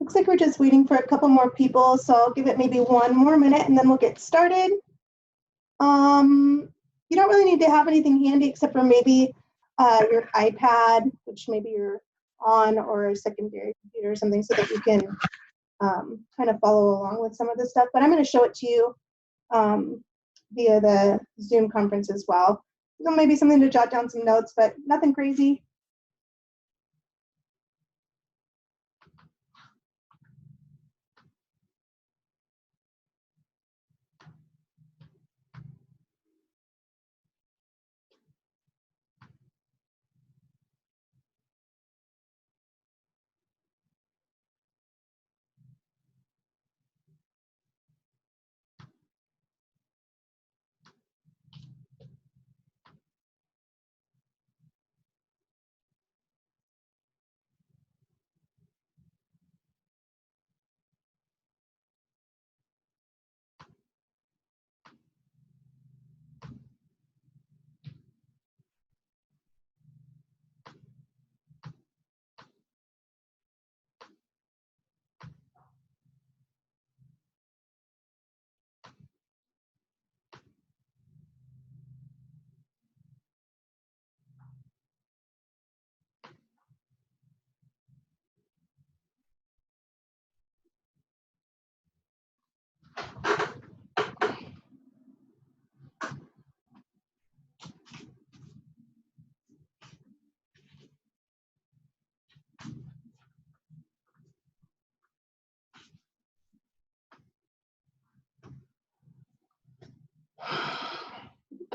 Looks like we're just waiting for a couple more people, so I'll give it maybe 1 more minute and then we'll get started. You don't really need to have anything handy except for maybe your iPad, which maybe you're on, or a secondary computer or something, so that you can kind of follow along with some of this stuff. But I'm going to show it to you via the Zoom conference as well. So maybe something to jot down some notes, but nothing crazy.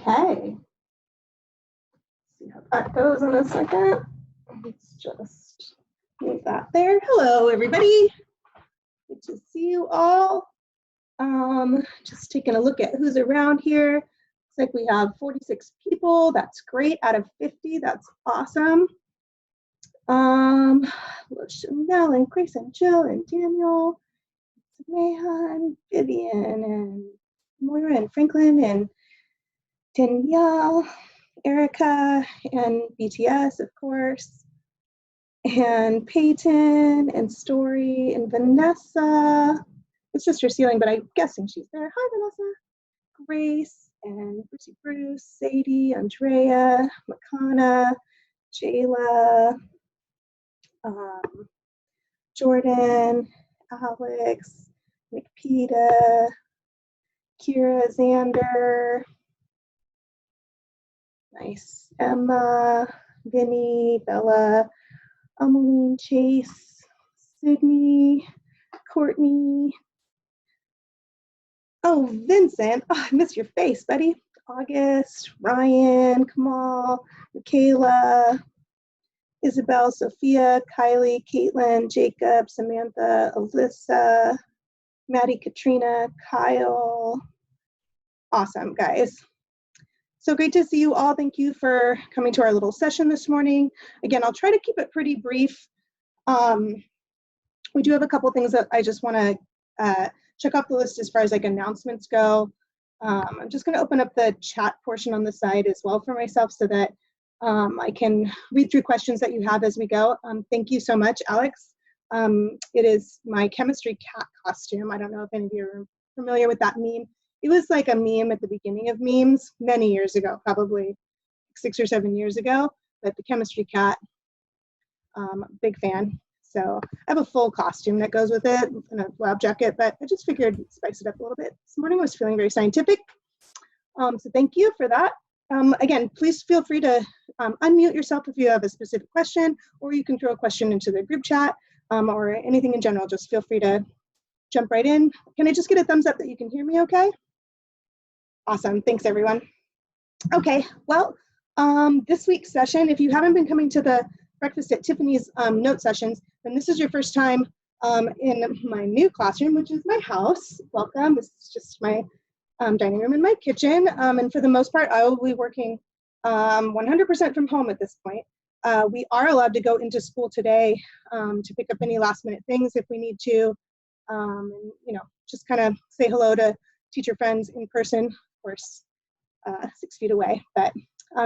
Okay. See how that goes in a second. Let's just move that there. Hello, everybody. Good to see you all. Just taking a look at who's around here. Looks like we have 46 people. That's great. Out of 50, that's awesome. Chanel and Grace and Jill and Daniel, Mayhan, Vivian and Moira and Franklin and Danielle, Erica and BTS, of course, and Peyton and Story and Vanessa. It's just her ceiling, but I'm guessing she's there. Hi, Vanessa. Grace and Bruce, Sadie, Andrea, Makana, Jayla, Jordan, Alex, McPeta, Kira, Xander, nice, Emma, Vinny, Bella, Emmeline, Chase, Sydney, Courtney. Oh, Vincent, oh, I missed your face, buddy. August, Ryan, Kamal, Michaela, Isabel, Sophia, Kylie, Caitlin, Jacob, Samantha, Alyssa, Maddie, Katrina, Kyle. Awesome, guys. So great to see you all. Thank you for coming to our little session this morning. Again, I'll try to keep it pretty brief. We do have a couple things that I just want to check off the list as far as like announcements go. I'm just going to open up the chat portion on the side as well for myself so that I can read through questions that you have as we go. Thank you so much, Alex. It is my chemistry cat costume. I don't know if any of you are familiar with that meme. It was like a meme at the beginning of memes many years ago, probably 6 or 7 years ago, but the chemistry cat, big fan. So I have a full costume that goes with it and a lab jacket, but I just figured I'd spice it up a little bit. This morning I was feeling very scientific. So thank you for that. Again, please feel free to unmute yourself if you have a specific question, or you can throw a question into the group chat or anything in general. Just feel free to jump right in. Can I just get a thumbs up that you can hear me okay? Awesome, thanks everyone. Okay, well, this week's session, if you haven't been coming to the Breakfast at Tiffany's note sessions, then this is your first time in my new classroom, which is my house. Welcome, this is just my dining room and my kitchen. And for the most part, I will be working 100% from home at this point. We are allowed to go into school today to pick up any last minute things if we need to, and, you know, just kind of say hello to teacher friends in person, of course, 6 feet away. But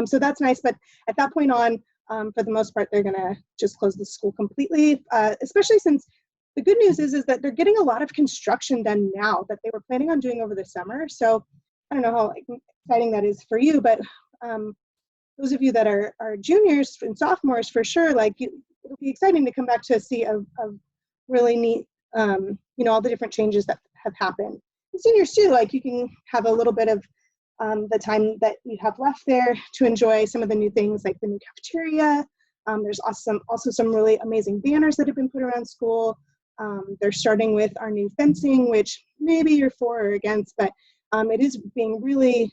so that's nice. But at that point on, for the most part, they're gonna just close the school completely, especially since the good news is that they're getting a lot of construction done now that they were planning on doing over the summer. So I don't know how exciting that is for you, but those of you that are juniors and sophomores, for sure, like it'll be exciting to come back to see a really neat, all the different changes that have happened. And seniors too, like you can have a little bit of the time that you have left there to enjoy some of the new things like the new cafeteria. There's also some really amazing banners that have been put around school. They're starting with our new fencing, which maybe you're for or against, but it is being really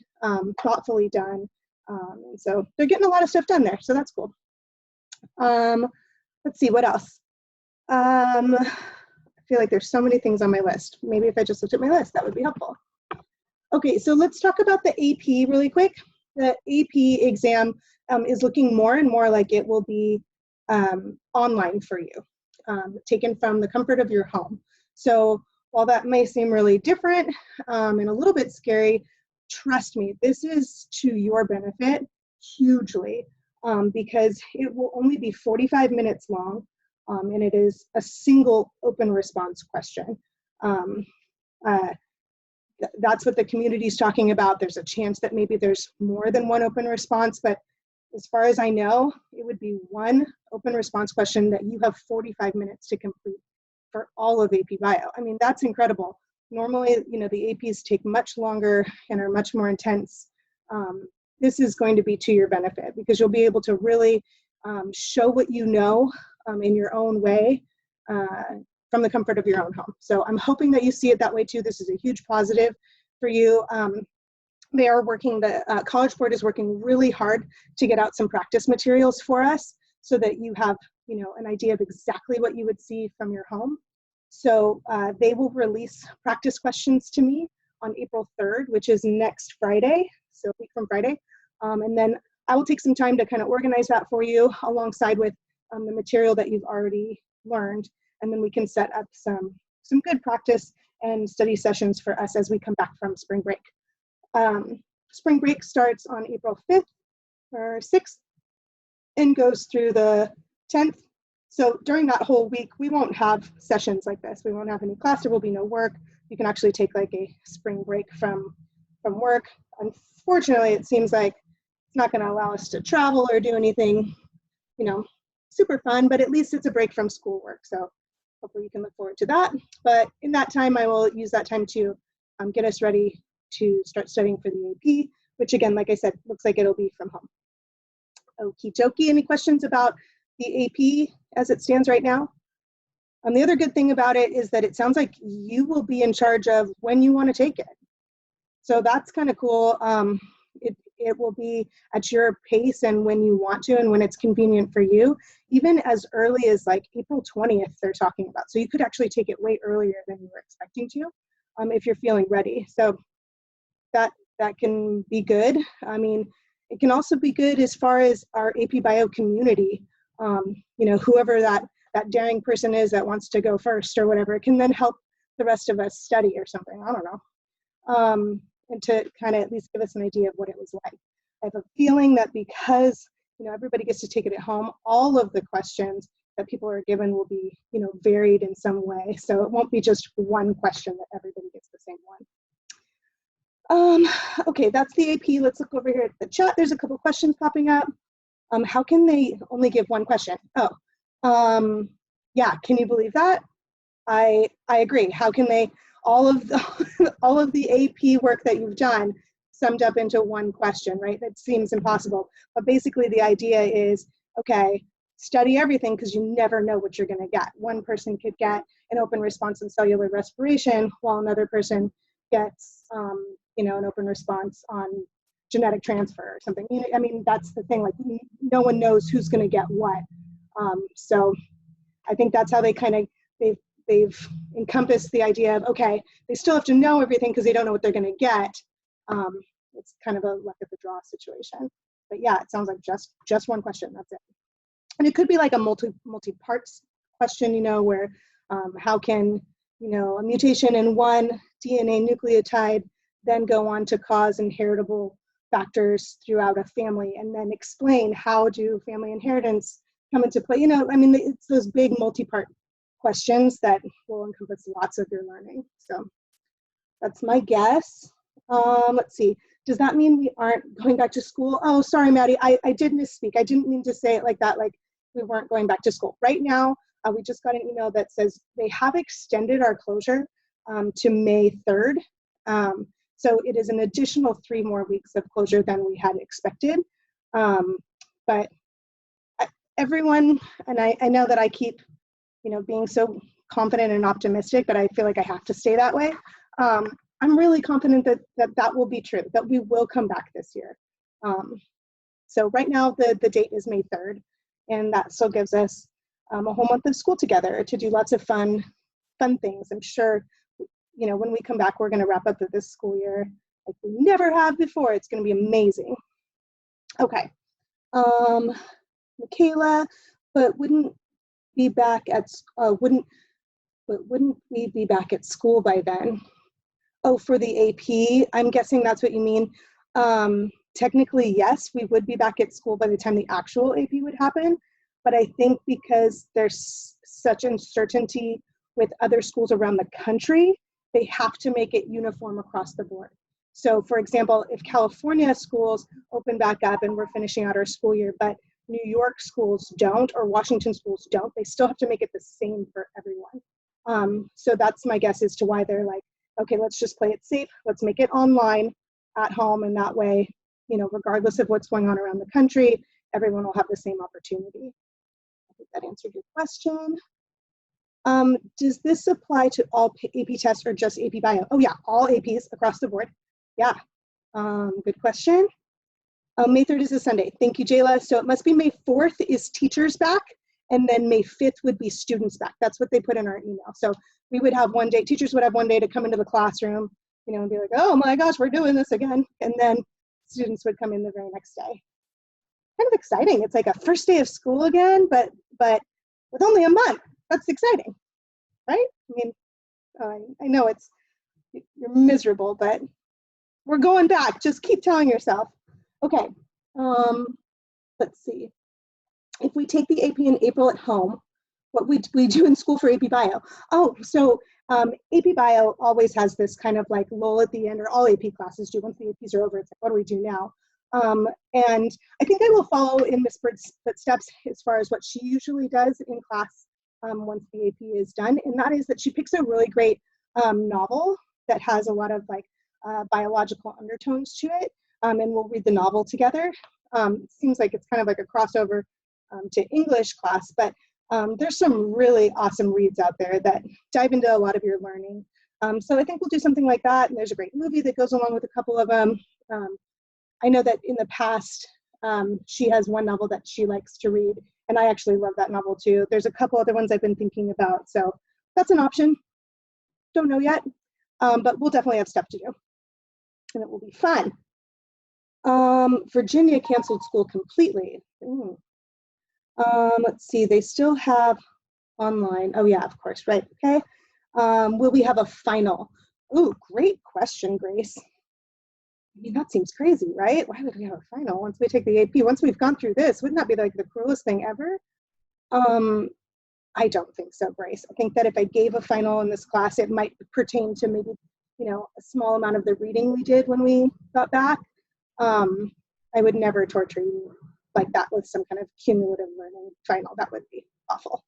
thoughtfully done. And so they're getting a lot of stuff done there, so that's cool. Let's see, what else? I feel like there's so many things on my list. Maybe if I just looked at my list, that would be helpful. Okay, so let's talk about the AP really quick. The AP exam is looking more and more like it will be online for you, taken from the comfort of your home. So while that may seem really different and a little bit scary, trust me, this is to your benefit hugely because it will only be 45 minutes long and it is a single open response question. That's what the community is talking about. There's a chance that maybe there's more than one open response, but as far as I know, it would be one open response question that you have 45 minutes to complete for all of AP Bio. I mean, that's incredible. Normally, the APs take much longer and are much more intense. This is going to be to your benefit because you'll be able to really show what you know in your own way from the comfort of your own home. So I'm hoping that you see it that way too. This is a huge positive for you. They are working, the College Board is working really hard to get out some practice materials for us so that you have, an idea of exactly what you would see from your home. So they will release practice questions to me on April 3rd, which is next Friday, so a week from Friday. And then I will take some time to kind of organize that for you alongside with the material that you've already learned. And then we can set up some good practice and study sessions for us as we come back from spring break. Spring break starts on April 5th or 6th and goes through the 10th. So during that whole week, we won't have sessions like this. We won't have any class. There will be no work. You can actually take like a spring break from work. Unfortunately, it seems like it's not going to allow us to travel or do anything, super fun, but at least it's a break from schoolwork. So hopefully you can look forward to that. But in that time, I will use that time to get us ready to start studying for the AP, which again, like I said, looks like it'll be from home. Okie dokie, any questions about the AP as it stands right now? The other good thing about it is that it sounds like you will be in charge of when you want to take it. So that's kind of cool. It will be at your pace and when you want to and when it's convenient for you, even as early as like April 20th they're talking about. So you could actually take it way earlier than you were expecting to if you're feeling ready. So that can be good. I mean, it can also be good as far as our AP Bio community. Whoever that daring person is that wants to go first or whatever, it can then help the rest of us study or something. I don't know. And to kind of at least give us an idea of what it was like. I have a feeling that because, everybody gets to take it at home, all of the questions that people are given will be, varied in some way. So it won't be just one question that everybody gets the same one. Okay, that's the AP. Let's look over here at the chat. There's a couple questions popping up. How can they only give one question? Yeah, can you believe that? I agree. How can they, all of the AP work that you've done summed up into one question, right? That seems impossible. But basically the idea is, okay, study everything because you never know what you're going to get. One person could get an open response in cellular respiration while another person gets, an open response on genetic transfer or something. I mean, that's the thing, like no one knows who's going to get what. So I think that's how they kind of, they've encompassed the idea of, okay, they still have to know everything because they don't know what they're going to get. It's kind of a luck of the draw situation. But yeah, it sounds like just one question, that's it. And it could be like a multi-parts question, where how can, a mutation in one DNA nucleotide then go on to cause inheritable factors throughout a family, and then explain how do family inheritance come into play. I mean, it's those big multi-part questions that will encompass lots of your learning. So that's my guess. Let's see. Does that mean we aren't going back to school? Oh, sorry, Maddie. I did misspeak. I didn't mean to say it like that, like we weren't going back to school. Right now, we just got an email that says they have extended our closure to May 3rd. So it is an additional 3 more weeks of closure than we had expected. But everyone, and I know that I keep, being so confident and optimistic, but I feel like I have to stay that way. I'm really confident that will be true, that we will come back this year. So right now the date is May 3rd, and that still gives us a whole month of school together to do lots of fun things. I'm sure, when we come back, we're going to wrap up this school year like we never have before. It's going to be amazing. Okay. Michaela, but wouldn't we be back at school by then? Oh, for the AP, I'm guessing that's what you mean. Technically, yes, we would be back at school by the time the actual AP would happen. But I think because there's such uncertainty with other schools around the country, they have to make it uniform across the board. So for example, if California schools open back up and we're finishing out our school year, but New York schools don't, or Washington schools don't, they still have to make it the same for everyone. So that's my guess as to why they're like, okay, let's just play it safe. Let's make it online at home. And that way, regardless of what's going on around the country, everyone will have the same opportunity. I think that answered your question. Does this apply to all AP tests or just AP Bio? Oh yeah, all APs across the board. Yeah, good question. May 3rd is a Sunday. Thank you, Jayla. So it must be May 4th is teachers back, and then May 5th would be students back. That's what they put in our email. So we would have one day, teachers would have one day to come into the classroom, and be like, oh my gosh, we're doing this again. And then students would come in the very next day. Kind of exciting. It's like a first day of school again, but with only a month. That's exciting, right? I mean, I know you're miserable, but we're going back. Just keep telling yourself. Okay, let's see. If we take the AP in April at home, what we do in school for AP Bio. Oh, so AP Bio always has this kind of like lull at the end, or all AP classes do. Once the APs are over, it's like, what do we do now? And I think I will follow in Miss Bird's footsteps as far as what she usually does in class once the AP is done. And that is that she picks a really great novel that has a lot of like biological undertones to it. And we'll read the novel together. It seems like it's kind of like a crossover to English class, but there's some really awesome reads out there that dive into a lot of your learning. So I think we'll do something like that. And there's a great movie that goes along with a couple of them. I know that in the past, she has one novel that she likes to read, and I actually love that novel too. There's a couple other ones I've been thinking about, so that's an option. Don't know yet, but we'll definitely have stuff to do, and it will be fun. Virginia canceled school completely. Let's see, they still have online. Oh yeah, of course, right, okay. Will we have a final? Ooh, great question, Grace. I mean, that seems crazy, right? Why would we have a final once we take the AP? Once we've gone through this, wouldn't that be like the cruelest thing ever? I don't think so, Grace. I think that if I gave a final in this class, it might pertain to maybe, a small amount of the reading we did when we got back. I would never torture you like that with some kind of cumulative learning final. That would be awful.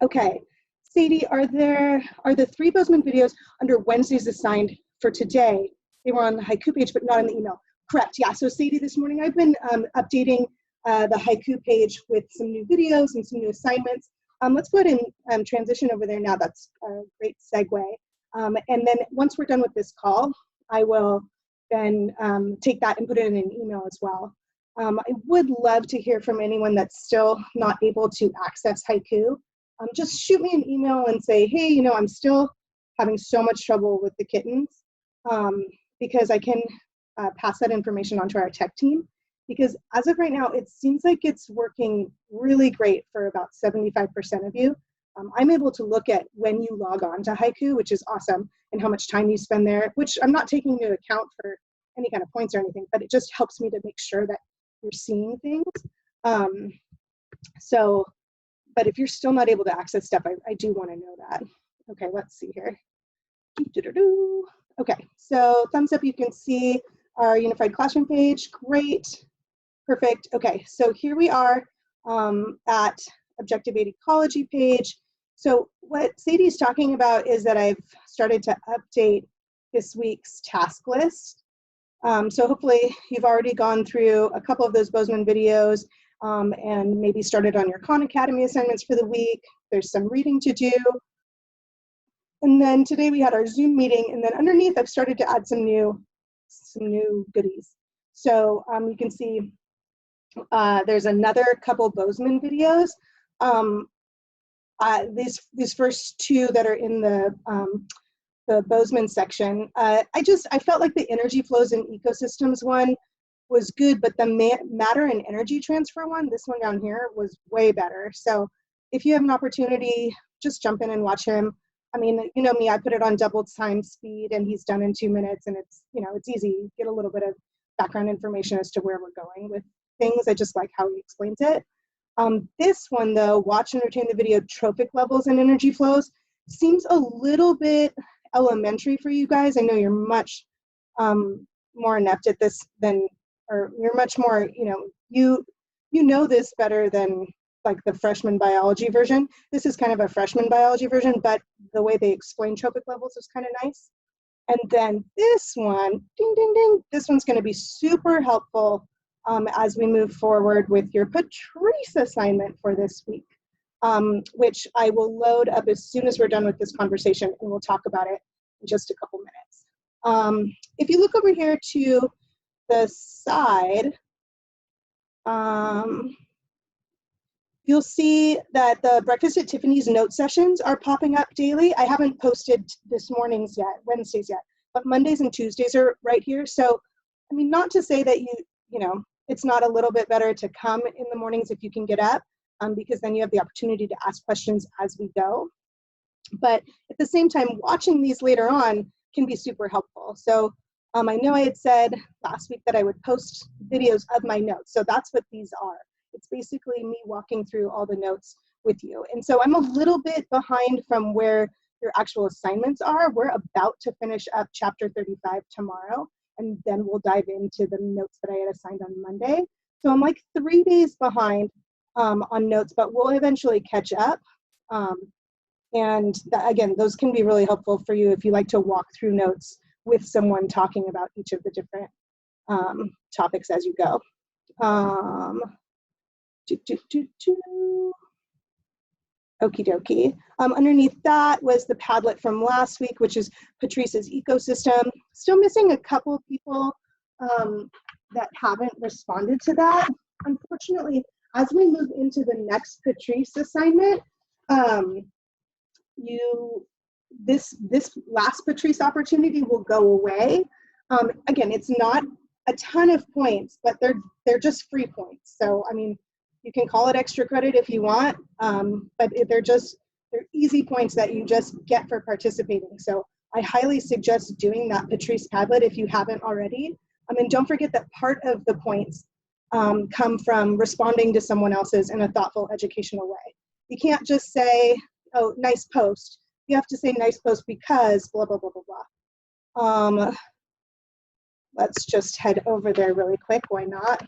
Okay, Sadie, are the 3 Bozeman videos under Wednesdays assigned for today? They were on the haiku page, but not in the email. Correct, yeah. So Sadie, this morning I've been updating the haiku page with some new videos and some new assignments. Let's go ahead and transition over there now. That's a great segue. And then once we're done with this call, I will then take that and put it in an email as well. I would love to hear from anyone that's still not able to access haiku. Just shoot me an email and say, hey, I'm still having so much trouble with the kittens, because I can pass that information on to our tech team. Because as of right now, it seems like it's working really great for about 75% of you. I'm able to look at when you log on to haiku, which is awesome, and how much time you spend there, which I'm not taking into account for any kind of points or anything, but it just helps me to make sure that you're seeing things. So But if you're still not able to access stuff, I do want to know that. Okay, let's see here. Okay, so thumbs up, you can see our unified classroom page. Great, perfect. Okay, so here we are at Objective 8 Ecology page. So what Sadie's talking about is that I've started to update this week's task list. So hopefully you've already gone through a couple of those Bozeman videos and maybe started on your Khan Academy assignments for the week. There's some reading to do. And then today we had our Zoom meeting, and then underneath I've started to add some new goodies. So you can see there's another couple Bozeman videos. These first two that are in the Bozeman section, I felt like the energy flows in ecosystems one was good, but the matter and energy transfer one, this one down here, was way better. So if you have an opportunity, just jump in and watch him. I mean, you know me, I put it on double time speed and he's done in 2 minutes, and it's, you know, it's easy. Get a little bit of background information as to where we're going with things. I just like how he explains it. This one though, watch and retain the video, trophic levels and energy flows, seems a little bit elementary for you guys. I know you're much more inept at this than, or you're much more, you know this better than like the freshman biology version. This is kind of a freshman biology version, but the way they explain trophic levels is kind of nice. And then this one, ding, ding, ding, this one's going to be super helpful as we move forward with your Patrice assignment for this week, which I will load up as soon as we're done with this conversation, and we'll talk about it in just a couple minutes. If you look over here to the side, you'll see that the Breakfast at Tiffany's note sessions are popping up daily. I haven't posted this morning's yet, Wednesdays yet, but Mondays and Tuesdays are right here. So, I mean, not to say that you know, it's not a little bit better to come in the mornings if you can get up, because then you have the opportunity to ask questions as we go. But at the same time, watching these later on can be super helpful. So I know I had said last week that I would post videos of my notes. So that's what these are. It's basically me walking through all the notes with you. And so I'm a little bit behind from where your actual assignments are. We're about to finish up chapter 35 tomorrow, and then we'll dive into the notes that I had assigned on Monday. So I'm like 3 days behind on notes, but we'll eventually catch up. And again, those can be really helpful for you if you like to walk through notes with someone talking about each of the different topics as you go. Okie dokie. Underneath that was the Padlet from last week, which is Patrice's ecosystem. Still missing a couple people that haven't responded to that. Unfortunately, as we move into the next Patrice assignment, this last Patrice opportunity will go away. Again, it's not a ton of points, but they're just free points. So I mean, you can call it extra credit if you want, but they're easy points that you just get for participating. So I highly suggest doing that Patrice Padlet if you haven't already. And don't forget that part of the points come from responding to someone else's in a thoughtful, educational way. You can't just say, oh, nice post. You have to say nice post because blah, blah, blah, blah, blah. Let's just head over there really quick. Why not?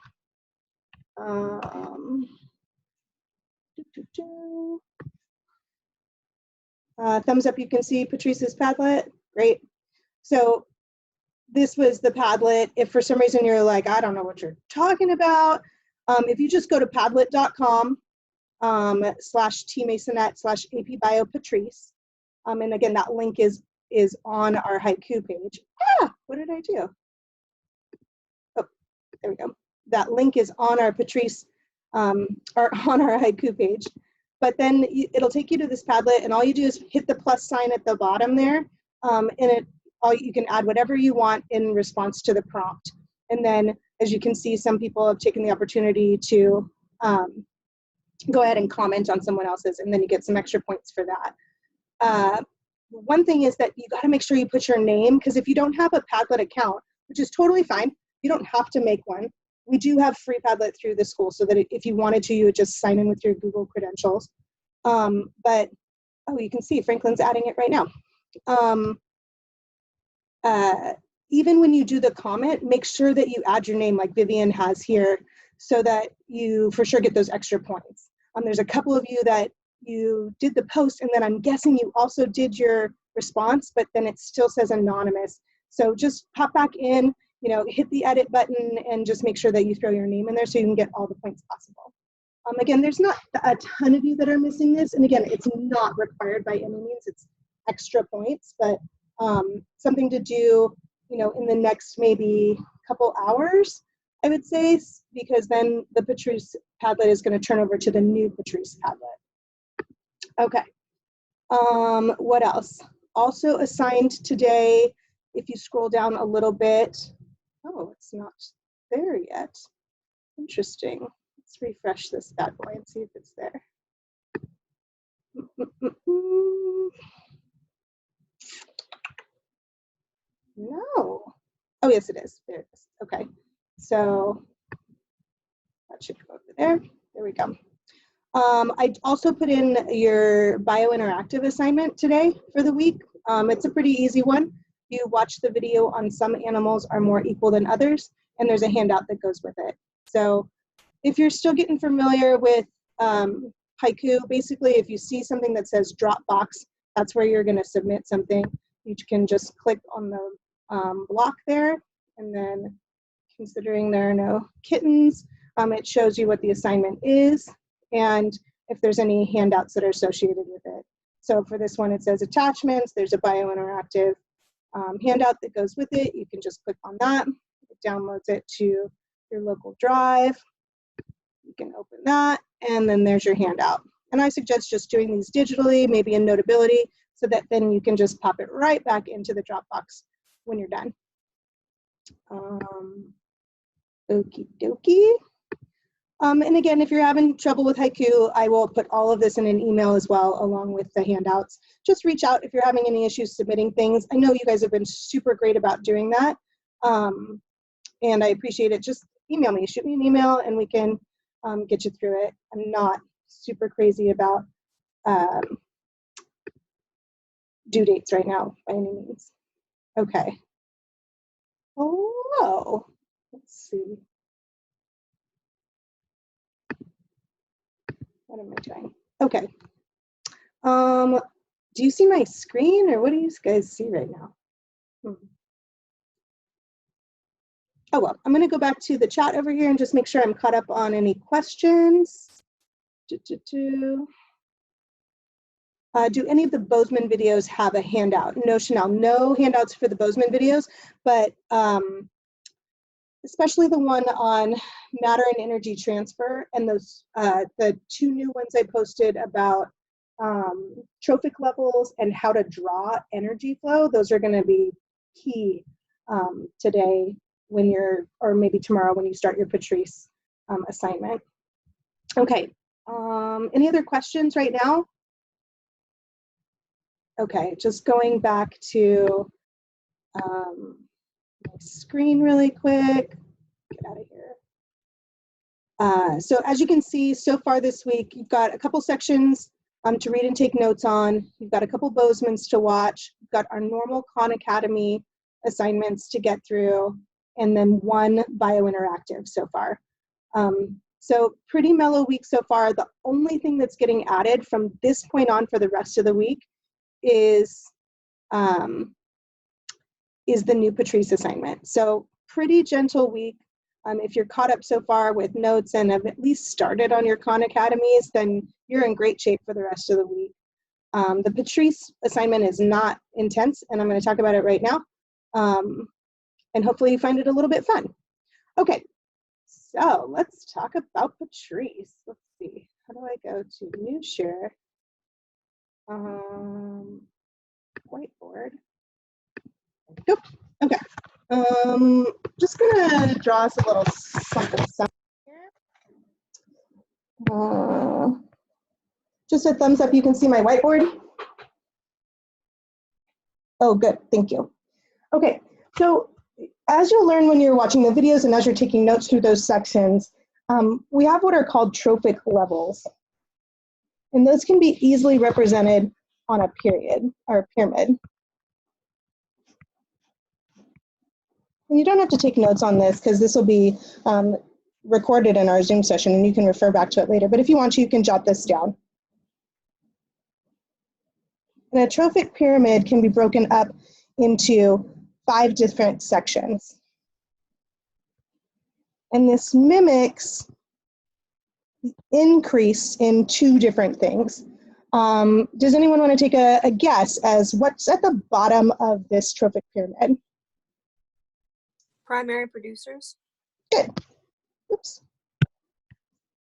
Thumbs up, you can see Patrice's Padlet. Great. So this was the Padlet. If for some reason you're like, I don't know what you're talking about, if you just go to padlet.com /tmasonette/apbiopatrice, and again, that link is on our haiku page. What did I do? Oh, there we go. That link is on our Patrice, or on our haiku page. But then it'll take you to this Padlet, and all you do is hit the plus sign at the bottom there, and you can add whatever you want in response to the prompt. And then, as you can see, some people have taken the opportunity to go ahead and comment on someone else's, and then you get some extra points for that. One thing is that you got to make sure you put your name, because if you don't have a Padlet account, which is totally fine, you don't have to make one. We do have free Padlet through the school, so that if you wanted to, you would just sign in with your Google credentials. But, oh, you can see Franklin's adding it right now. Even when you do the comment, make sure that you add your name like Vivian has here so that you for sure get those extra points. There's a couple of you that you did the post and then I'm guessing you also did your response, but then it still says anonymous. So just pop back in, you know, hit the edit button and just make sure that you throw your name in there so you can get all the points possible. Again, there's not a ton of you that are missing this. And again, it's not required by any means, it's extra points, but something to do, you know, in the next maybe couple hours, I would say, because then the Patrice Padlet is going to turn over to the new Patrice Padlet. Okay. What else? Also assigned today, if you scroll down a little bit, oh, it's not there yet. Interesting. Let's refresh this bad boy and see if it's there. No. Oh, yes, it is. There it is. Okay. So that should go over there. There we go. I also put in your biointeractive assignment today for the week. It's a pretty easy one. You watch the video on some animals are more equal than others, and there's a handout that goes with it. So if you're still getting familiar with haiku, basically if you see something that says Dropbox, that's where you're going to submit something. You can just click on the block there, and then considering there are no kittens, it shows you what the assignment is and if there's any handouts that are associated with it. So for this one, it says attachments. There's a biointeractive handout that goes with it. You can just click on that. It downloads it to your local drive. You can open that, and then there's your handout. And I suggest just doing these digitally, maybe in Notability, so that then you can just pop it right back into the Dropbox when you're done. Okie dokie. And again, if you're having trouble with haiku, I will put all of this in an email as well, along with the handouts. Just reach out if you're having any issues submitting things. I know you guys have been super great about doing that, and I appreciate it. Just email me, shoot me an email, and we can get you through it. I'm not super crazy about due dates right now by any means. Okay. Hello. Let's see. What am I doing? Okay. Do you see my screen, or what do you guys see right now? Oh, well, I'm going to go back to the chat over here and just make sure I'm caught up on any questions. Do any of the Bozeman videos have a handout? No, Chanel, no handouts for the Bozeman videos, but especially the one on matter and energy transfer, and those the two new ones I posted about trophic levels and how to draw energy flow. Those are going to be key today when you're, or maybe tomorrow when you start your Patrice assignment. Okay, any other questions right now? Okay, just going back to my screen really quick. Get out of here. So as you can see, so far this week, you've got a couple sections to read and take notes on. You've got a couple Bozeman's to watch. You've got our normal Khan Academy assignments to get through, and then one biointeractive so far. So pretty mellow week so far. The only thing that's getting added from this point on for the rest of the week is the new Patrice assignment. So pretty gentle week. If you're caught up so far with notes and have at least started on your Khan Academies, then you're in great shape for the rest of the week. The Patrice assignment is not intense, and I'm going to talk about it right now. And hopefully you find it a little bit fun. Okay, so let's talk about Patrice. Let's see, how do I go to new share? Whiteboard. Nope. Okay. Just gonna draw us a little something here. Just a thumbs up. You can see my whiteboard. Oh, good. Thank you. Okay. So as you'll learn when you're watching the videos and as you're taking notes through those sections, we have what are called trophic levels. And those can be easily represented on a period or pyramid. And you don't have to take notes on this because this will be recorded in our Zoom session and you can refer back to it later. But if you want to, you can jot this down. And a trophic pyramid can be broken up into 5 different sections. And this mimics the increase in 2 different things. Does anyone want to take a guess as what's at the bottom of this trophic pyramid? Primary producers. Good. Oops.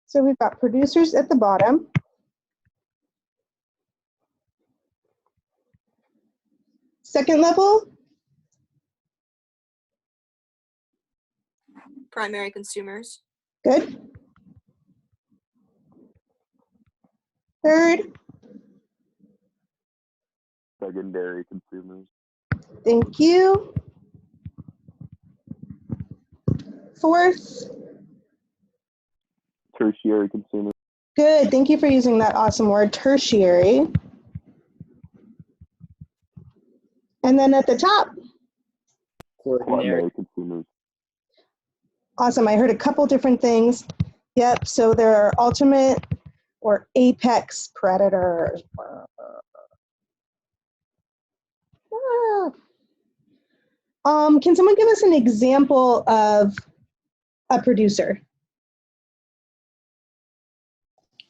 So we've got producers at the bottom. Second level? Primary consumers. Good. Third? Secondary consumers. Thank you. Fourth? Tertiary consumers. Good. Thank you for using that awesome word, tertiary. And then at the top? Primary consumers. Awesome. I heard a couple different things. Yep. So there are ultimate or apex predators. Can someone give us an example of a producer?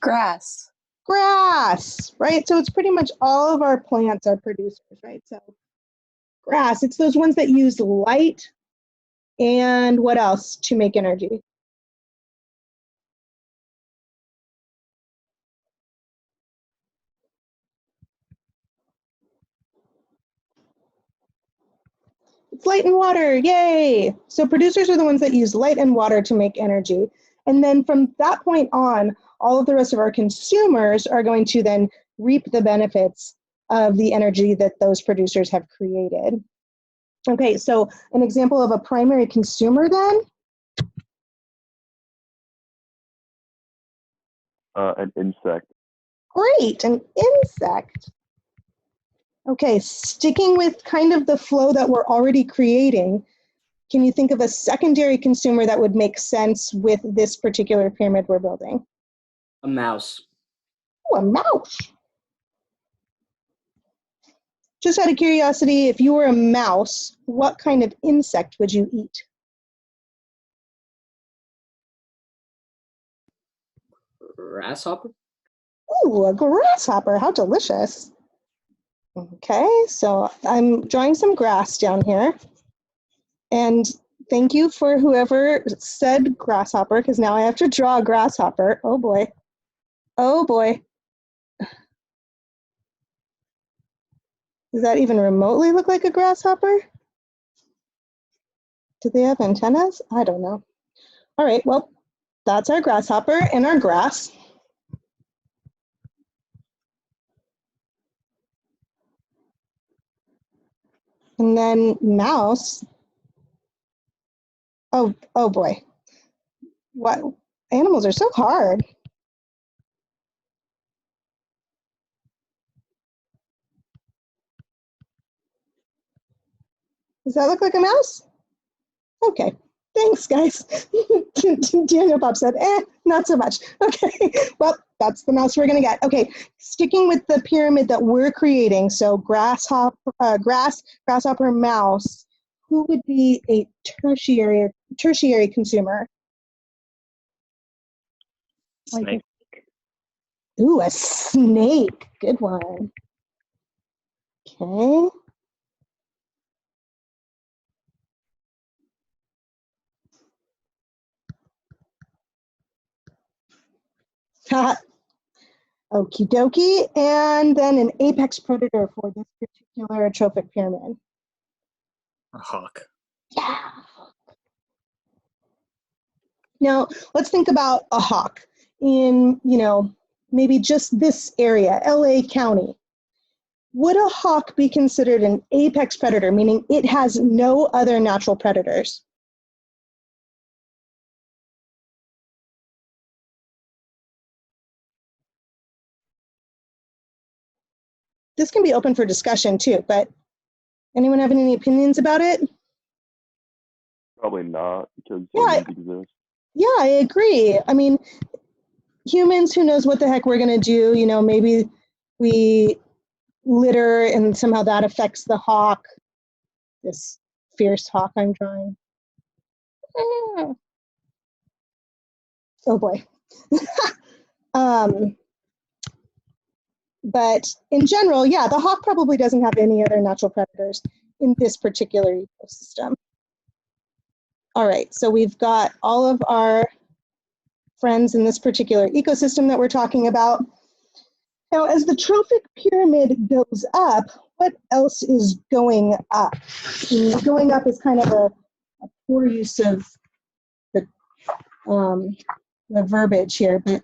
Grass. Grass, right? So it's pretty much all of our plants are producers, right? So grass, it's those ones that use light and what else to make energy? It's light and water, yay! So producers are the ones that use light and water to make energy. And then from that point on, all of the rest of our consumers are going to then reap the benefits of the energy that those producers have created. Okay, so an example of a primary consumer then? An insect. Great, an insect. Okay, sticking with kind of the flow that we're already creating, can you think of a secondary consumer that would make sense with this particular pyramid we're building? A mouse. Oh, a mouse. Just out of curiosity, if you were a mouse, what kind of insect would you eat? Grasshopper. Ooh, a grasshopper, how delicious. Okay, so I'm drawing some grass down here. And thank you for whoever said grasshopper, because now I have to draw a grasshopper. Oh boy. Oh boy. Does that even remotely look like a grasshopper? Do they have antennas? I don't know. All right, well, that's our grasshopper and our grass. And then mouse. Oh boy. What? Animals are so hard. Does that look like a mouse? Okay, thanks guys. Daniel Bob said, not so much. Okay, well, that's the mouse we're gonna get. Okay, sticking with the pyramid that we're creating, so grasshopper, grasshopper, mouse, who would be a tertiary consumer? Snake. Ooh, a snake, good one. Okay. Okie dokie, and then an apex predator for this particular trophic pyramid. A hawk. Yeah. Now, let's think about a hawk in, maybe just this area, LA County. Would a hawk be considered an apex predator, meaning it has no other natural predators? this can be open for discussion too, but anyone have any opinions about it? Probably not, because Yeah. humans exist. Yeah, I agree. I mean, humans, who knows what the heck we're going to do? You know, maybe we litter and somehow that affects the hawk, this fierce hawk I'm drawing. Ah. Oh boy. But in general, yeah, the hawk probably doesn't have any other natural predators in this particular ecosystem. All right, so we've got all of our friends in this particular ecosystem that we're talking about. Now, as the trophic pyramid goes up, what else is going up? Going up is kind of a poor use of the verbiage here, but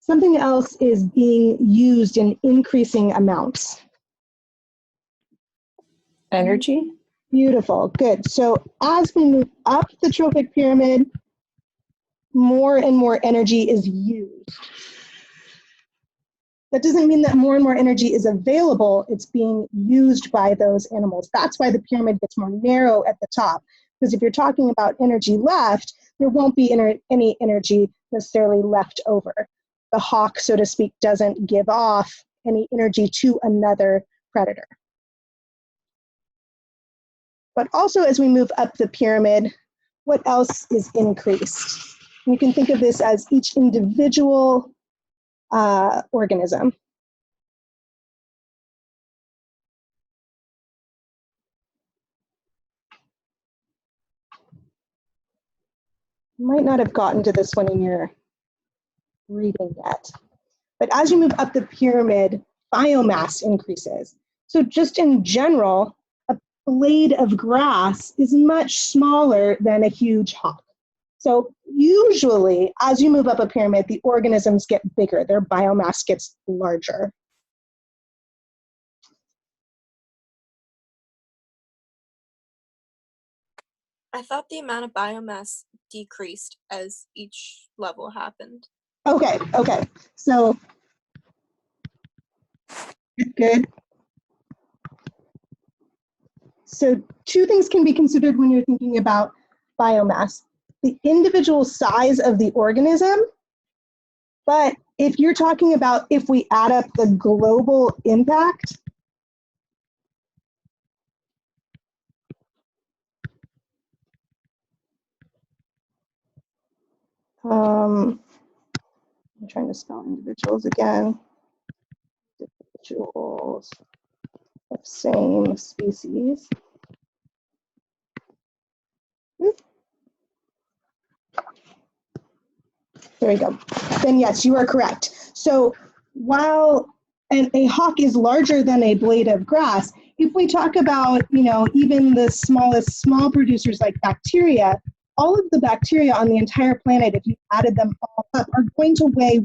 something else is being used in increasing amounts. Energy. Beautiful, good. So as we move up the trophic pyramid, more and more energy is used. That doesn't mean that more and more energy is available, it's being used by those animals. That's why the pyramid gets more narrow at the top, because if you're talking about energy left, there won't be any energy necessarily left over. The hawk, so to speak, doesn't give off any energy to another predator. But also as we move up the pyramid, what else is increased? You can think of this as each individual organism. You might not have gotten to this one in your reading yet. But as you move up the pyramid, biomass increases. So just in general, a blade of grass is much smaller than a huge hawk. So usually, as you move up a pyramid, the organisms get bigger, their biomass gets larger. I thought the amount of biomass decreased as each level happened. Okay, so good. So two things can be considered when you're thinking about biomass. The individual size of the organism, but if you're talking about if we add up the global impact, I'm trying to spell individuals again. Individuals of same species. There we go. Then yes, you are correct. So while a hawk is larger than a blade of grass, if we talk about, you know, even the smallest small producers like bacteria, all of the bacteria on the entire planet, if you added them all up, are going to weigh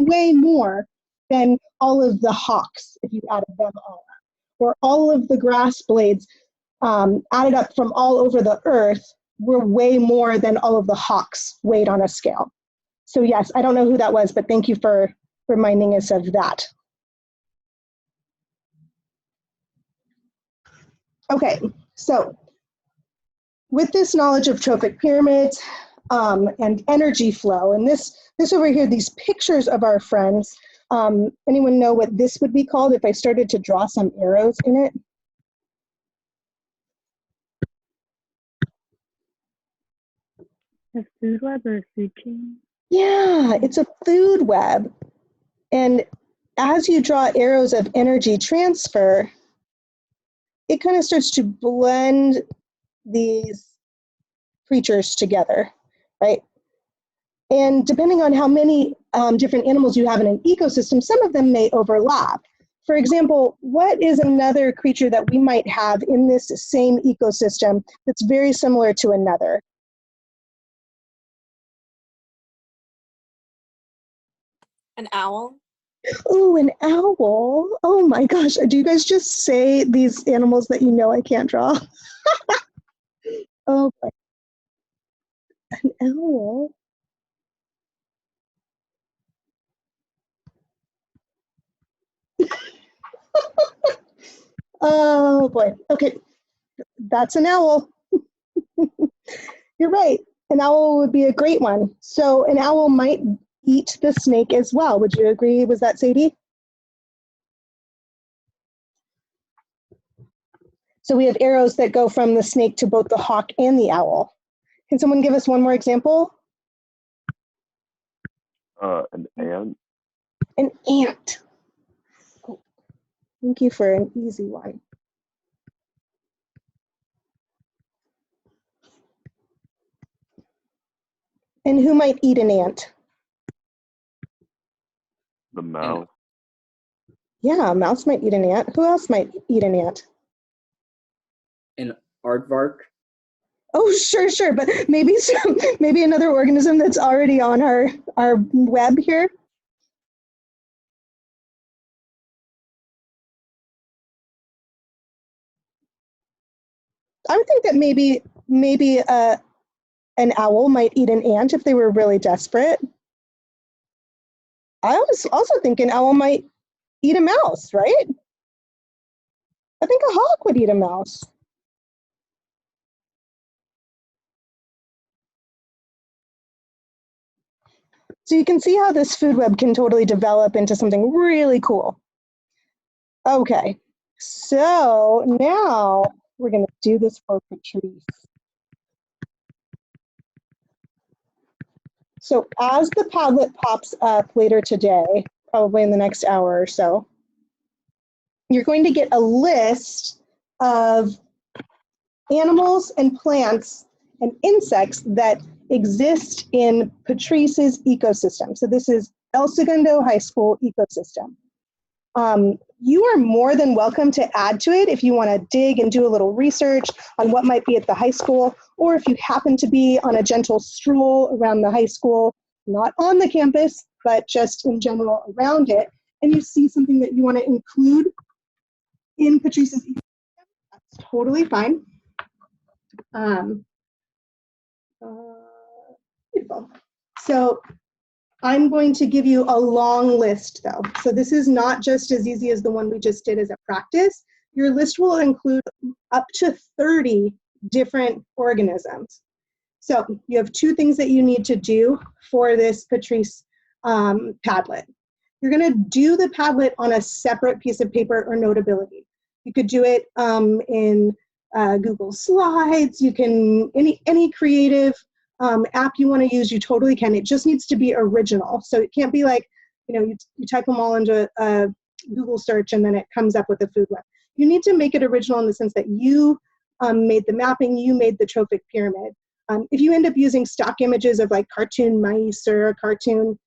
way more than all of the hawks if you added them all up. Or all of the grass blades added up from all over the earth were way more than all of the hawks weighed on a scale. So yes, I don't know who that was, but thank you for reminding us of that. Okay, so with this knowledge of trophic pyramids and energy flow, and this over here, these pictures of our friends, anyone know what this would be called if I started to draw some arrows in it? A food web or a food chain? Yeah, it's a food web. And as you draw arrows of energy transfer, it kind of starts to blend these creatures together, right? And depending on how many different animals you have in an ecosystem, some of them may overlap. For example, what is another creature that we might have in this same ecosystem that's very similar to another? An owl. Oh, an owl. Oh my gosh. Do you guys just say these animals that you know I can't draw? Oh, an owl. Oh boy. Okay, that's an owl. You're right. An owl would be a great one. So an owl might eat the snake as well. Would you agree? Was that Sadie? So we have arrows that go from the snake to both the hawk and the owl. Can someone give us one more example? An ant. An ant. Oh, thank you for an easy one. And who might eat an ant? The mouse. Yeah, a mouse might eat an ant. Who else might eat an ant? An aardvark. Oh, sure, but maybe maybe another organism that's already on our web here. I would think that maybe an owl might eat an ant if they were really desperate. I was also thinking an owl might eat a mouse, right? I think a hawk would eat a mouse. So you can see how this food web can totally develop into something really cool. Okay, so now we're going to do this for Patrice. So as the Padlet pops up later today, probably in the next hour or so, you're going to get a list of animals and plants and insects that exist in Patrice's ecosystem. So this is El Segundo High School ecosystem. You are more than welcome to add to it if you want to dig and do a little research on what might be at the high school, or if you happen to be on a gentle stroll around the high school, not on the campus, but just in general around it, and you see something that you want to include in Patrice's ecosystem, that's totally fine. Beautiful. So I'm going to give you a long list though. So this is not just as easy as the one we just did as a practice. Your list will include up to 30 different organisms. So you have two things that you need to do for this Patrice Padlet. You're gonna do the Padlet on a separate piece of paper or Notability. You could do it in Google Slides. You can, any creative app you want to use, you totally can. It just needs to be original. So it can't be like, you type them all into a Google search and then it comes up with a food web. You need to make it original in the sense that you made the mapping, you made the trophic pyramid. If you end up using stock images of like cartoon mice or a cartoon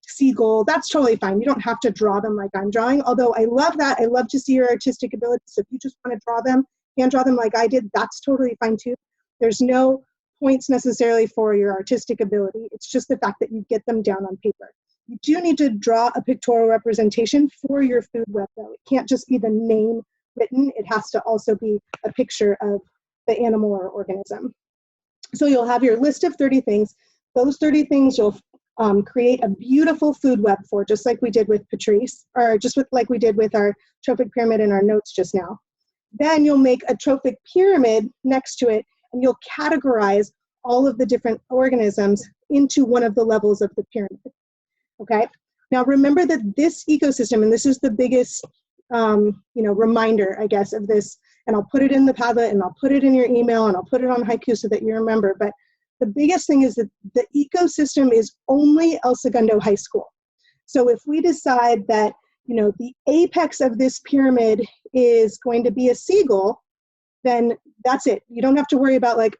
seagull, that's totally fine. You don't have to draw them like I'm drawing, although I love that. I love to see your artistic abilities. So if you just want to draw them, hand draw them like I did, that's totally fine too. There's no points necessarily for your artistic ability. It's just the fact that you get them down on paper. You do need to draw a pictorial representation for your food web though. It can't just be the name written. It has to also be a picture of the animal or organism. So you'll have your list of 30 things. Those 30 things you'll create a beautiful food web for, just like we did with Patrice, or like we did with our trophic pyramid in our notes just now. Then you'll make a trophic pyramid next to it, and you'll categorize all of the different organisms into one of the levels of the pyramid, okay? Now remember that this ecosystem, and this is the biggest reminder, I guess, of this, and I'll put it in the Padlet, and I'll put it in your email, and I'll put it on Haiku so that you remember, but the biggest thing is that the ecosystem is only El Segundo High School. So if we decide that, the apex of this pyramid is going to be a seagull, then that's it. You don't have to worry about like,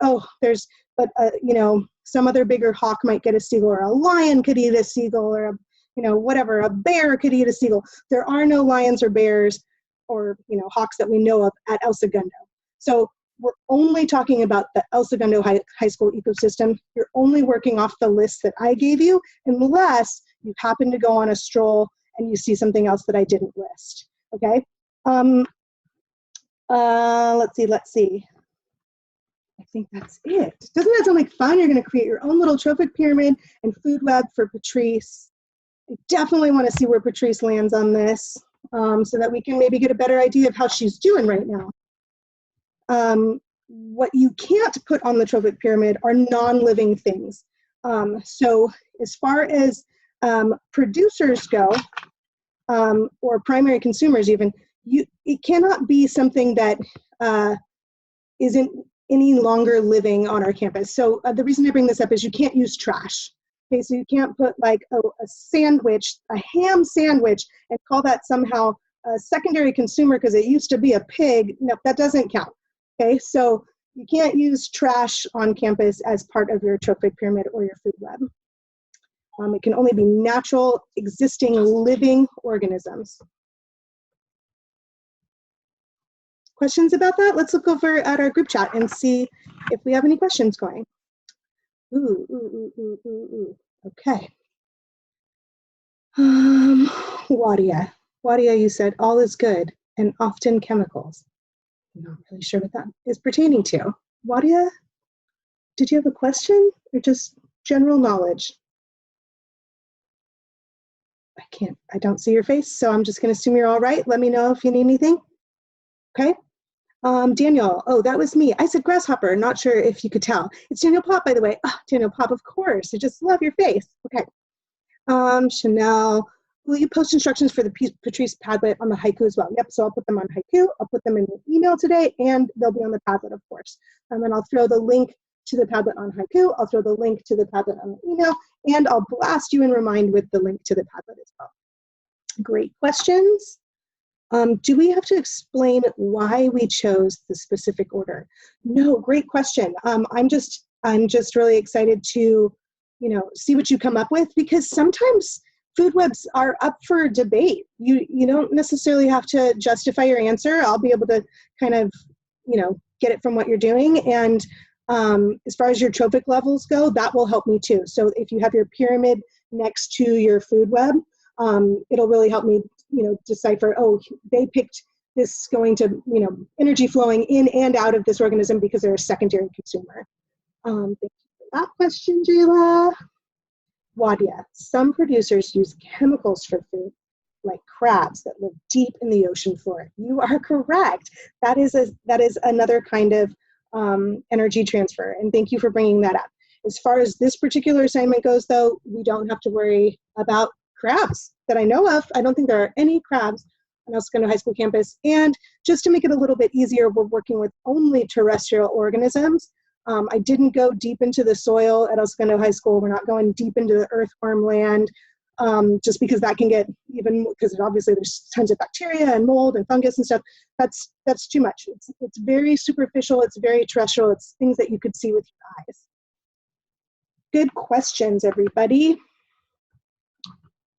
some other bigger hawk might get a seagull, or a lion could eat a seagull, or whatever, a bear could eat a seagull. There are no lions or bears or, hawks that we know of at El Segundo. So we're only talking about the El Segundo High School ecosystem. You're only working off the list that I gave you, unless you happen to go on a stroll and you see something else that I didn't list, okay? Let's see. I think that's it. Doesn't that sound like fun? You're gonna create your own little trophic pyramid and food web for Patrice. I definitely wanna see where Patrice lands on this. so that we can maybe get a better idea of how she's doing right now. What you can't put on the trophic pyramid are non-living things. So as far as producers go, or primary consumers even, it cannot be something that isn't any longer living on our campus. So the reason I bring this up is you can't use trash. Okay, so you can't put like a sandwich, a ham sandwich, and call that somehow a secondary consumer because it used to be a pig. No, that doesn't count. Okay, so you can't use trash on campus as part of your trophic pyramid or your food web. It can only be natural, existing, living organisms. Questions about that? Let's look over at our group chat and see if we have any questions going. Okay. Wadia, you said all is good and often chemicals. I'm not really sure what that is pertaining to. Wadia, did you have a question or just general knowledge? I don't see your face, so I'm just gonna assume you're all right. Let me know if you need anything. Okay. Daniel, oh, that was me. I said grasshopper, not sure if you could tell. It's Daniel Pop, by the way. Oh, Daniel Pop, of course. I just love your face. Okay. Chanel, will you post instructions for the Patrice Padlet on the haiku as well? Yep, so I'll put them on haiku. I'll put them in the email today, and they'll be on the Padlet, of course. And I'll throw the link to the Padlet on haiku. I'll throw the link to the Padlet on the email, and I'll blast you in Remind with the link to the Padlet as well. Great questions. Do we have to explain why we chose the specific order? No, great question. I'm just really excited to, see what you come up with, because sometimes food webs are up for debate. You don't necessarily have to justify your answer. I'll be able to kind of, get it from what you're doing. And as far as your trophic levels go, that will help me too. So if you have your pyramid next to your food web, it'll really help me, decipher, oh, they picked this going to, energy flowing in and out of this organism because they're a secondary consumer. Thank you for that question, Jayla. Wadia, some producers use chemicals for food, like crabs that live deep in the ocean floor. You are correct. That is another kind of energy transfer, and thank you for bringing that up. As far as this particular assignment goes, though, we don't have to worry about crabs that I know of. I don't think there are any crabs on El Segundo High School campus. And just to make it a little bit easier, we're working with only terrestrial organisms. I didn't go deep into the soil at El Segundo High School. We're not going deep into the earthworm land, just because that can get even, because obviously there's tons of bacteria and mold and fungus and stuff. That's too much. It's very superficial. It's very terrestrial. It's things that you could see with your eyes. Good questions, everybody.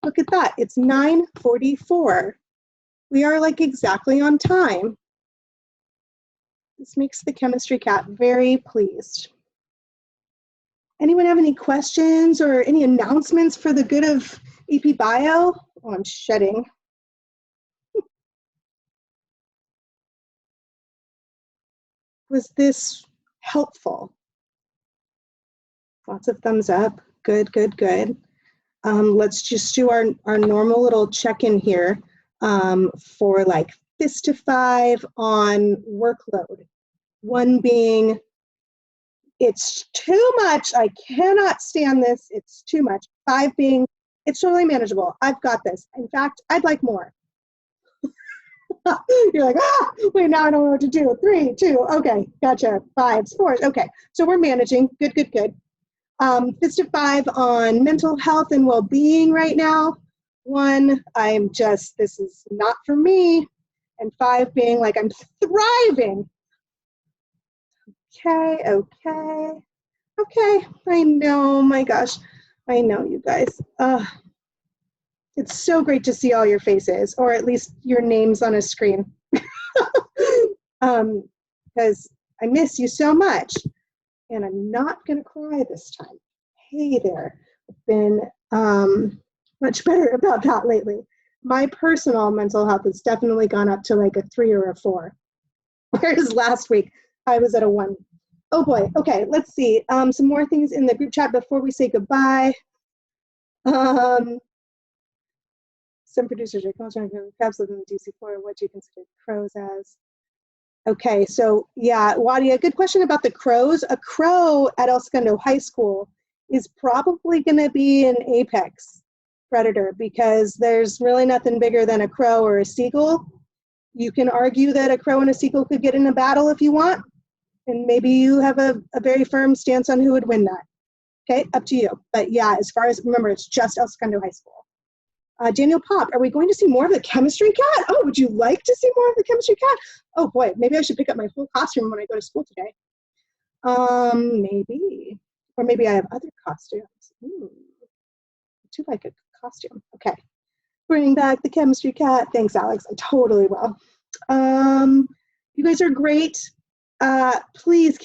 Look at that, it's 9:44. We are like exactly on time. This makes the chemistry cat very pleased. Anyone have any questions or any announcements for the good of AP Bio? Oh, I'm shedding. Was this helpful? Lots of thumbs up, good, good, good. Let's just do our normal little check-in here for like fist to 5 on workload. 1 being, it's too much, I cannot stand this, it's too much. 5 being, it's totally manageable, I've got this. In fact, I'd like more. You're like, wait, now I don't know what to do. 3, 2, okay, gotcha. 5s, 4s, okay. So we're managing, good, good, good. Fist to 5 on mental health and well-being right now. 1, this is not for me. And 5 being like, I'm thriving. Okay, okay, okay. I know, my gosh. I know, you guys. It's so great to see all your faces, or at least your names on a screen. Because I miss you so much. And I'm not going to cry this time. Hey there. I've been much better about that lately. My personal mental health has definitely gone up to like a 3 or a 4. Whereas last week, I was at a 1. Oh boy. Okay, let's see. Some more things in the group chat before we say goodbye. Some producers are concentrating on crabs live in the DC floor. What do you consider crows as? Okay, so yeah, Wadia, good question about the crows. A crow at El Segundo High School is probably going to be an apex predator because there's really nothing bigger than a crow or a seagull. You can argue that a crow and a seagull could get in a battle if you want, and maybe you have a very firm stance on who would win that. Okay, up to you. But yeah, as far as, remember, it's just El Segundo High School. Daniel Pop, are we going to see more of the chemistry cat? Oh, would you like to see more of the chemistry cat? Oh boy, maybe I should pick up my whole costume when I go to school today. Maybe. Or maybe I have other costumes. Ooh, I do like a costume. Okay. Bring back the chemistry cat. Thanks, Alex. I totally will. You guys are great. Please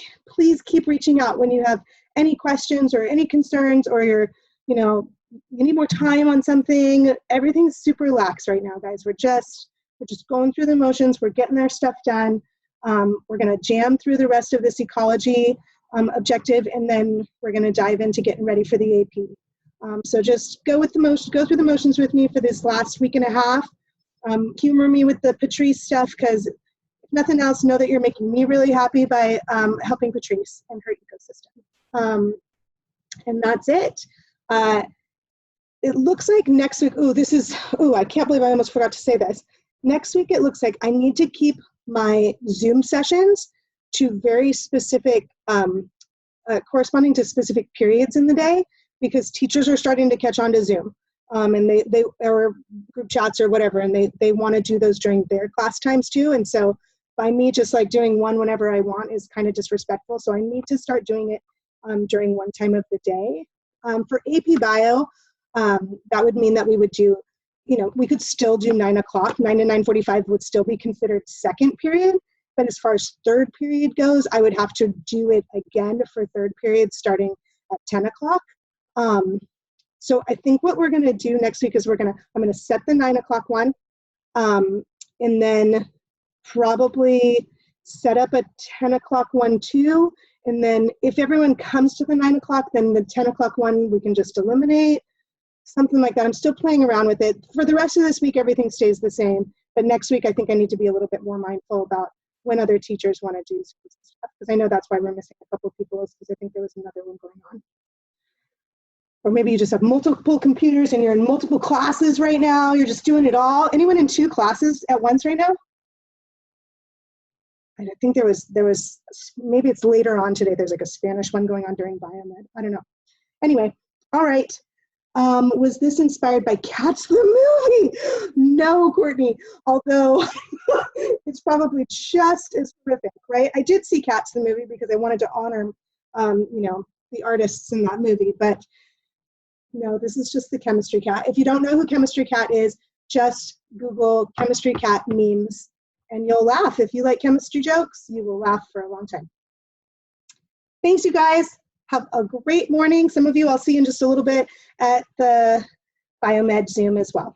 keep reaching out when you have any questions or any concerns, or you're, you need more time on something. Everything's super lax right now, guys. We're just going through the motions. We're getting our stuff done. We're going to jam through the rest of this ecology objective, and then we're going to dive into getting ready for the AP. So just go through the motions with me for this last week and a half. Humor me with the Patrice stuff, because if nothing else, know that you're making me really happy by helping Patrice and her ecosystem. And that's it. It looks like next week, I can't believe I almost forgot to say this. Next week, it looks like I need to keep my Zoom sessions to very specific, corresponding to specific periods in the day, because teachers are starting to catch on to Zoom. And they or group chats or whatever, and they want to do those during their class times too. And so by me just like doing one whenever I want is kind of disrespectful. So I need to start doing it during one time of the day. For AP Bio, that would mean that we would do, we could still do 9 o'clock. 9 to 9:45 would still be considered second period. But as far as third period goes, I would have to do it again for third period starting at 10 o'clock. So I think what we're going to do next week is I'm going to set the 9 o'clock one, and then probably set up a 10 o'clock one too. And then if everyone comes to the 9 o'clock, then the 10 o'clock one we can just eliminate, something like that. I'm still playing around with it. For the rest of this week, everything stays the same. But next week, I think I need to be a little bit more mindful about when other teachers want to do stuff, because I know that's why we're missing a couple of people, is because I think there was another one going on. Or maybe you just have multiple computers and you're in multiple classes right now. You're just doing it all. Anyone in 2 classes at once right now? I think there was, maybe it's later on today. There's like a Spanish one going on during biomed. I don't know. Anyway, all right. Was this inspired by Cats the movie? No, Courtney, although it's probably just as horrific, right? I did see Cats the movie because I wanted to honor, the artists in that movie, but no, this is just the chemistry cat. If you don't know who chemistry cat is, just Google chemistry cat memes and you'll laugh. If you like chemistry jokes, you will laugh for a long time. Thanks, you guys. Have a great morning. Some of you I'll see in just a little bit at the Biomed Zoom as well.